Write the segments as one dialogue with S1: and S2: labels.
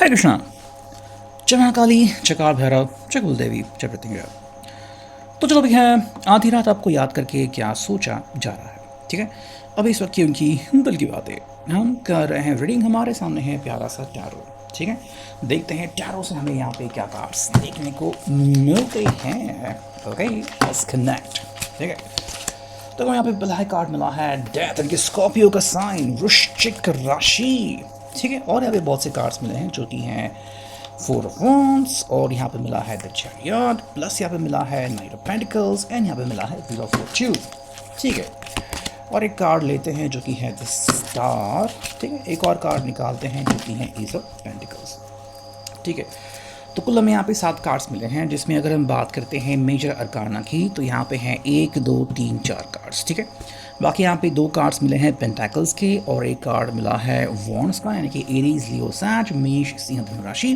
S1: हरे कृष्णा। जय महाकाली, चकार भैरव, जय कुलदेवी, जय प्रतिंगा। तो चलो अभी है आधी रात आपको याद करके क्या सोचा जा रहा है। ठीक है, अभी इस वक्त की उनकी दिल की बातें हम कर रहे हैं। रीडिंग हमारे सामने है प्यारा सा टैरो। ठीक है, देखते हैं टैरो से हमें यहाँ पे क्या कार्ड्स देखने को मिलते हैं। Okay, let's connect. ठीक है, तो यहाँ पे पहला कार्ड मिला है डेथ, इनके स्कॉर्पियो का साइन, वृश्चिक राशि। ठीक है, और यहाँ पे बहुत से कार्ड्स मिले हैं जो कि हैं फोर ऑफ वॉन्ड्स, और यहाँ पे मिला है द चैरियट, प्लस यहाँ पे मिला है नाइट ऑफ पेंटिकल्स, एंड यहाँ पे मिला है व्हील ऑफ फॉर्च्यून। ठीक है, और एक कार्ड लेते हैं जो कि है द स्टार। ठीक है, एक और कार्ड निकालते हैं जो कि है एस ऑफ पेंटिकल्स। ठीक है, तो कुल हमें यहाँ पे 7 कार्ड्स मिले हैं, जिसमें अगर हम बात करते हैं मेजर अरकाना की तो यहाँ पे हैं 1 2 3 4 कार्ड्स। ठीक है, बाकी यहाँ पे 2 कार्ड्स मिले हैं पेंटाकल्स के, और एक कार्ड मिला है वॉन्ड्स का, यानी कि एरीज, लियो, सैज, मेष, सिंह, धनु राशि,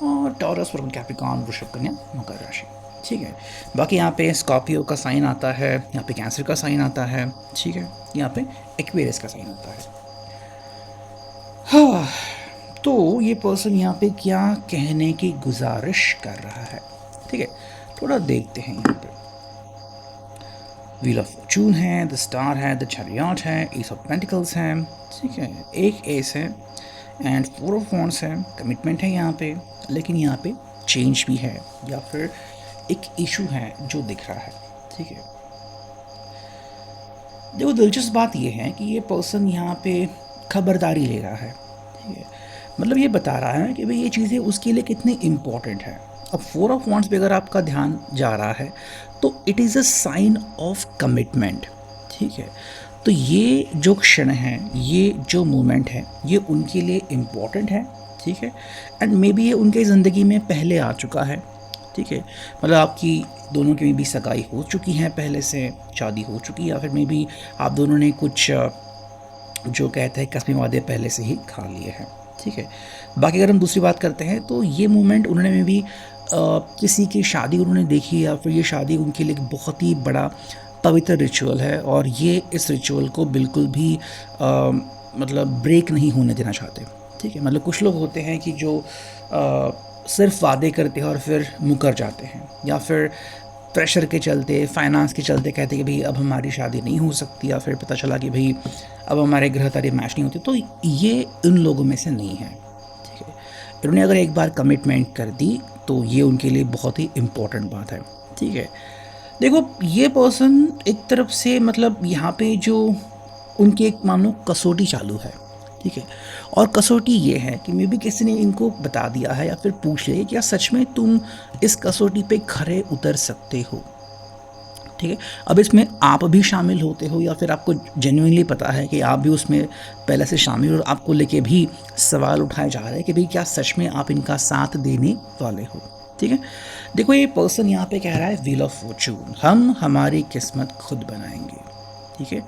S1: और टॉरस, वर्गन, कैप्रिकॉर्न, वृषभ, कन्या, मकर राशि। ठीक है, बाकी यहाँ पे स्कॉर्पियो का साइन आता है, यहाँ पे कैंसर का साइन आता है। ठीक है, यहाँ पे एक्वेरियस का साइन आता है। हाँ, तो ये पर्सन यहाँ पे क्या कहने की गुजारिश कर रहा है। ठीक है, थोड़ा देखते हैं। यहाँ पे व्हील ऑफ फॉर्च्यून है, द स्टार है, द चैरियट है, एस ऑफ पेंटिकल्स है। ठीक है, एक एस है एंड 4 ऑफ वॉन्ड्स है। कमिटमेंट है यहाँ पे, लेकिन यहाँ पे चेंज भी है, या फिर एक इशू है जो दिख रहा है। ठीक है, देखो दिलचस्प बात यह है कि ये पर्सन यहाँ पे खबरदारी ले रहा है। ठीक है, मतलब ये बता रहा है कि भाई ये चीज़ें उसके लिए कितनी इम्पॉर्टेंट है। अब 4 ऑफ वॉन्ड्स पे अगर आपका ध्यान जा रहा है तो it is a sign of commitment. ठीक है, तो ये जो क्षण है, ये जो मोमेंट है, ये उनके लिए इम्पॉर्टेंट है। ठीक है, एंड मे बी ये उनके ज़िंदगी में पहले आ चुका है। ठीक है, मतलब आपकी दोनों की मे बी सगाई हो चुकी है, पहले से शादी हो चुकी है, या फिर मे बी आप दोनों ने कुछ जो कहते हैं कसमी वादे पहले से ही खा लिए हैं। ठीक है, बाकी अगर हम दूसरी बात करते हैं तो ये मोमेंट उन्होंने में भी किसी की शादी उन्होंने देखी, या फिर ये शादी उनके लिए एक बहुत ही बड़ा पवित्र रिचुअल है, और ये इस रिचुअल को बिल्कुल भी मतलब ब्रेक नहीं होने देना चाहते। ठीक है, मतलब कुछ लोग होते हैं कि जो सिर्फ वादे करते हैं और फिर मुकर जाते हैं, या फिर प्रेशर के चलते, फाइनेंस के चलते कहते हैं कि भाई अब हमारी शादी नहीं हो सकती, या फिर पता चला कि भाई अब हमारे ग्रह तारे मैच नहीं होते। तो ये उन लोगों में से नहीं है। ठीक है, इन्होंने अगर एक बार कमिटमेंट कर दी तो ये उनके लिए बहुत ही इम्पोर्टेंट बात है। ठीक है, देखो ये पर्सन एक तरफ से मतलब यहाँ पे जो उनकी एक मानो कसौटी चालू है। ठीक है, और कसौटी ये है कि मे बी किसी ने इनको बता दिया है या फिर पूछ लिया कि क्या सच में तुम इस कसौटी पे खरे उतर सकते हो। ठीक है, अब इसमें आप भी शामिल होते हो, या फिर आपको जेन्युइनली पता है कि आप भी उसमें पहले से शामिल, और आपको लेके भी सवाल उठाए जा रहे हैं कि भाई क्या सच में आप इनका साथ देने वाले हो। ठीक है, देखो ये पर्सन यहाँ पे कह रहा है व्हील ऑफ फॉर्च्यून, हम हमारी किस्मत खुद बनाएंगे। ठीक है,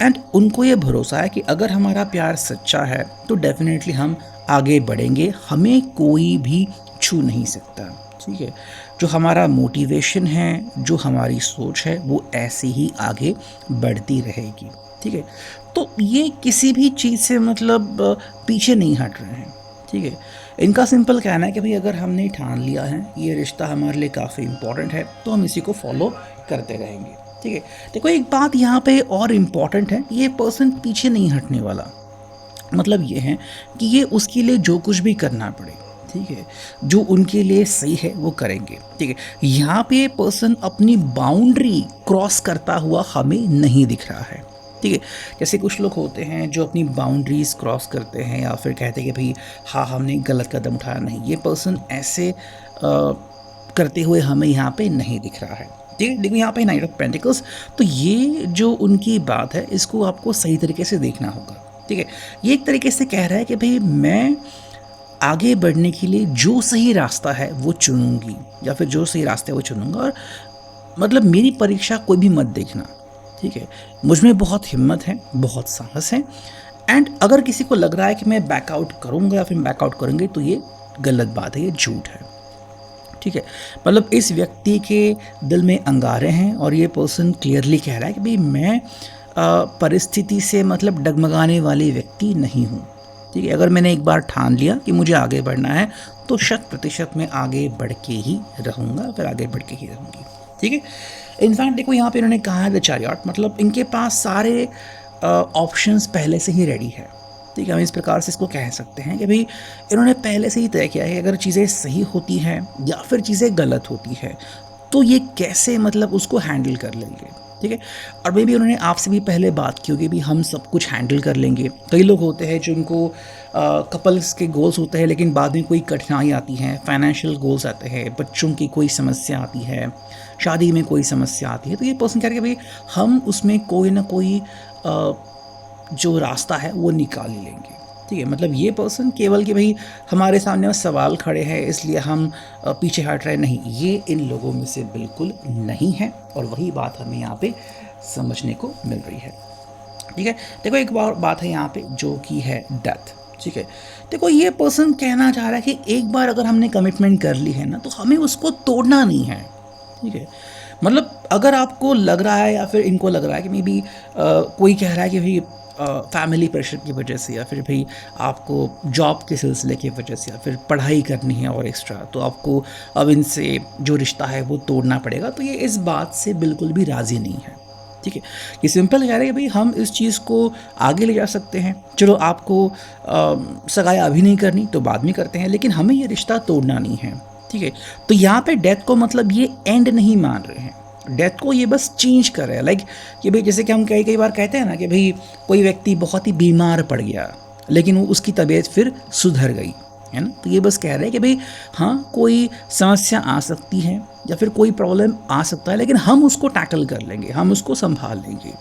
S1: एंड उनको ये भरोसा है कि अगर हमारा प्यार सच्चा है तो डेफिनेटली हम आगे बढ़ेंगे, हमें कोई भी छू नहीं सकता। ठीक है, जो हमारा मोटिवेशन है, जो हमारी सोच है, वो ऐसे ही आगे बढ़ती रहेगी। ठीक है, तो ये किसी भी चीज़ से मतलब पीछे नहीं हट रहे हैं। ठीक है, इनका सिंपल कहना है कि भाई अगर हमने ठान लिया है ये रिश्ता हमारे लिए काफ़ी इम्पोर्टेंट है, तो हम इसी को फॉलो करते रहेंगे। ठीक है, देखो एक बात यहाँ पे और इम्पॉर्टेंट है, ये पर्सन पीछे नहीं हटने वाला। मतलब ये है कि ये उसके लिए जो कुछ भी करना पड़े, ठीक है, जो उनके लिए सही है वो करेंगे। ठीक है, यहाँ पे पर्सन अपनी बाउंड्री क्रॉस करता हुआ हमें नहीं दिख रहा है। ठीक है, जैसे कुछ लोग होते हैं जो अपनी बाउंड्रीज क्रॉस करते हैं, या फिर कहते हैं कि भाई हाँ हमने गलत कदम उठाया। नहीं, ये पर्सन ऐसे करते हुए हमें यहाँ पे नहीं दिख रहा है। ठीक है, देखो यहाँ पे नाइट ऑफ पेंटिकल्स, तो ये जो उनकी बात है इसको आपको सही तरीके से देखना होगा। ठीक है, ये एक तरीके से कह रहा है कि भाई मैं आगे बढ़ने के लिए जो सही रास्ता है वो चुनूंगी, या फिर जो सही रास्ते वो चुनूंगा, और मतलब मेरी परीक्षा कोई भी मत देखना। ठीक है, मुझ में बहुत हिम्मत है, बहुत साहस है, एंड अगर किसी को लग रहा है कि मैं बैकआउट करूंगा या फिर बैकआउट करूंगी तो ये गलत बात है, ये झूठ है। ठीक है, मतलब इस व्यक्ति के दिल में अंगारे हैं, और ये पर्सन क्लियरली कह रहा है कि भाई मैं परिस्थिति से मतलब डगमगाने वाले व्यक्ति नहीं हूँ। ठीक है, अगर मैंने एक बार ठान लिया कि मुझे आगे बढ़ना है तो 100% मैं आगे बढ़ के ही रहूँगा, फिर आगे बढ़ के ही रहूँगी। ठीक है, इनफैक्ट देखो यहाँ पे इन्होंने कहा है द चैरियट, मतलब इनके पास सारे ऑप्शंस पहले से ही रेडी है। ठीक है, हम इस प्रकार से इसको कह सकते हैं कि भाई इन्होंने पहले से ही तय किया है अगर चीज़ें सही होती हैं या फिर चीज़ें गलत होती है तो ये कैसे मतलब उसको हैंडल कर लेंगे। ठीक है, और मे भी उन्होंने आपसे भी पहले बात की होगी भी हम सब कुछ हैंडल कर लेंगे। कई लोग होते हैं जिनको कपल्स के गोल्स होते हैं लेकिन बाद में कोई कठिनाई आती है, फाइनेंशियल गोल्स आते हैं, बच्चों की कोई समस्या आती है, शादी में कोई समस्या आती है, तो ये पर्सन कह रहे हैं भाई हम उसमें कोई ना कोई जो रास्ता है वो निकाल ही लेंगे। ठीक है, मतलब ये पर्सन केवल कि भाई हमारे सामने वो सवाल खड़े हैं इसलिए हम पीछे हट रहे, नहीं, ये इन लोगों में से बिल्कुल नहीं है। और वही बात हमें यहाँ पे समझने को मिल रही है। ठीक है, देखो एक बार बात है यहाँ पे जो कि है डेथ। ठीक है, देखो ये पर्सन कहना चाह रहा है कि एक बार अगर हमने कमिटमेंट कर ली है ना तो हमें उसको तोड़ना नहीं है। ठीक है, मतलब अगर आपको लग रहा है या फिर इनको लग रहा है कि मे बी कोई कह रहा है कि भाई फैमिली प्रेशर की वजह से या फिर भाई आपको जॉब के सिलसिले की वजह से या फिर पढ़ाई करनी है और एक्स्ट्रा तो आपको अब इनसे जो रिश्ता है वो तोड़ना पड़ेगा, तो ये इस बात से बिल्कुल भी राज़ी नहीं है। ठीक है, ये सिंपल कह रहे हैं कि भाई हम इस चीज़ को आगे ले जा सकते हैं, चलो आपको सगाई अभी नहीं करनी तो बाद में करते हैं, लेकिन हमें ये रिश्ता तोड़ना नहीं है। ठीक है, तो यहाँ पे डेथ को मतलब ये एंड नहीं मान रहे हैं, डेथ को ये बस चेंज कर रहे हैं। लाइक कि भाई जैसे कि हम कई कई बार कहते हैं ना कि भाई कोई व्यक्ति बहुत ही बीमार पड़ गया लेकिन वो उसकी तबीयत फिर सुधर गई है ना, तो ये बस कह रहे हैं कि भाई हाँ कोई समस्या आ सकती है या फिर कोई प्रॉब्लम आ सकता है लेकिन हम उसको टैकल कर लेंगे, हम उसको संभाल लेंगे।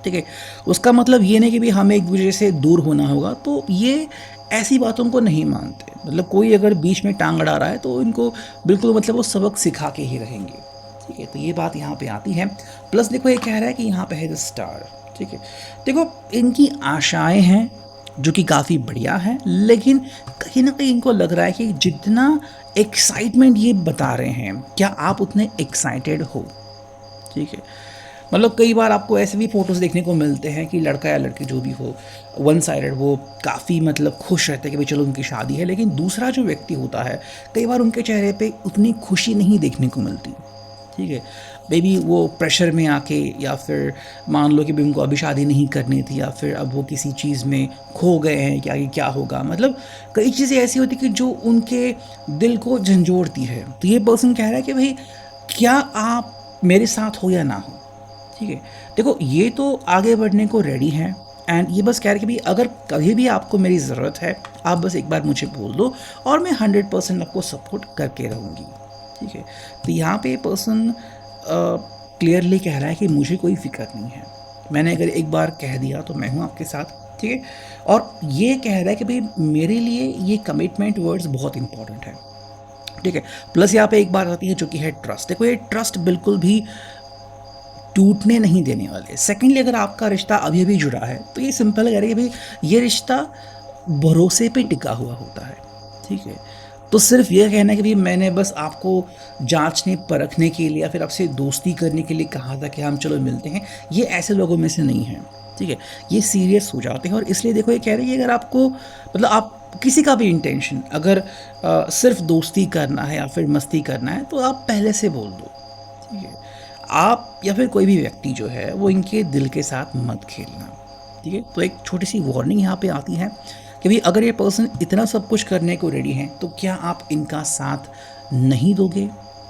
S1: ठीक है, उसका मतलब ये नहीं कि भाई हमें एक दूसरे से दूर होना होगा, तो ये ऐसी बातों को नहीं मानते। मतलब कोई अगर बीच में टांग अड़ा रहा है तो इनको बिल्कुल मतलब वो सबक सिखा के ही रहेंगे। ठीक है, तो ये बात यहाँ पे आती है। प्लस देखो ये कह रहा है कि यहाँ पे है द स्टार। ठीक है, देखो इनकी आशाएं हैं जो कि काफ़ी बढ़िया है, लेकिन कहीं ना कहीं इनको लग रहा है कि जितना एक्साइटमेंट ये बता रहे हैं क्या आप उतने एक्साइटेड हो। ठीक है, मतलब कई बार आपको ऐसे भी फ़ोटोज़ देखने को मिलते हैं कि लड़का या लड़की जो भी हो वन साइडेड वो काफ़ी मतलब खुश रहते हैं कि भाई चलो उनकी शादी है, लेकिन दूसरा जो व्यक्ति होता है कई बार उनके चेहरे पे उतनी खुशी नहीं देखने को मिलती। ठीक है, बेबी वो प्रेशर में आके या फिर मान लो कि भाई उनको अभी शादी नहीं करनी थी या फिर अब वो किसी चीज़ में खो गए हैं कि आगे क्या होगा, मतलब कई चीज़ें ऐसी होती कि जो उनके दिल को झंझोड़ती है। तो ये पर्सन कह रहा है कि भाई क्या आप मेरे साथ हो या ना हो। ठीक है, देखो ये तो आगे बढ़ने को रेडी है एंड ये बस कह रहे कि भाई अगर कभी भी आपको मेरी ज़रूरत है आप बस एक बार मुझे बोल दो और मैं 100% आपको सपोर्ट करके रहूँगी। ठीक है, तो यहाँ पे पर्सन क्लियरली कह रहा है कि मुझे कोई फ़िक्र नहीं है, मैंने अगर एक बार कह दिया तो मैं हूँ आपके साथ। ठीक है, और ये कह रहा है कि भाई मेरे लिए ये कमिटमेंट वर्ड्स बहुत इंपॉर्टेंट है। ठीक है, प्लस यहाँ पे एक बात आती है जो कि है ट्रस्ट। देखो ये ट्रस्ट बिल्कुल भी टूटने नहीं देने वाले। सेकेंडली अगर आपका रिश्ता अभी भी जुड़ा है तो ये सिंपल कह रही है भाई ये रिश्ता भरोसे पे टिका हुआ होता है। ठीक है, तो सिर्फ ये कहना है कि भाई मैंने बस आपको जांचने परखने के लिए या फिर आपसे दोस्ती करने के लिए कहा था कि हम चलो मिलते हैं, ये ऐसे लोगों में से नहीं है। ठीक है, ये सीरियस हो जाते हैं और इसलिए देखो ये कह रही है कि अगर आपको मतलब आप किसी का भी इंटेंशन अगर सिर्फ दोस्ती करना है या फिर मस्ती करना है तो आप पहले से बोल दो। ठीक है, आप या फिर कोई भी व्यक्ति जो है वो इनके दिल के साथ मत खेलना। ठीक है, तो एक छोटी सी वार्निंग यहाँ पे आती है कि भाई अगर ये पर्सन इतना सब कुछ करने को रेडी है तो क्या आप इनका साथ नहीं दोगे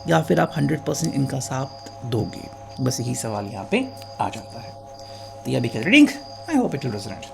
S1: या फिर आप 100% इनका साथ दोगे। बस यही सवाल यहाँ पे आ जाता है। तो यह भी reading, I hope it will resonate.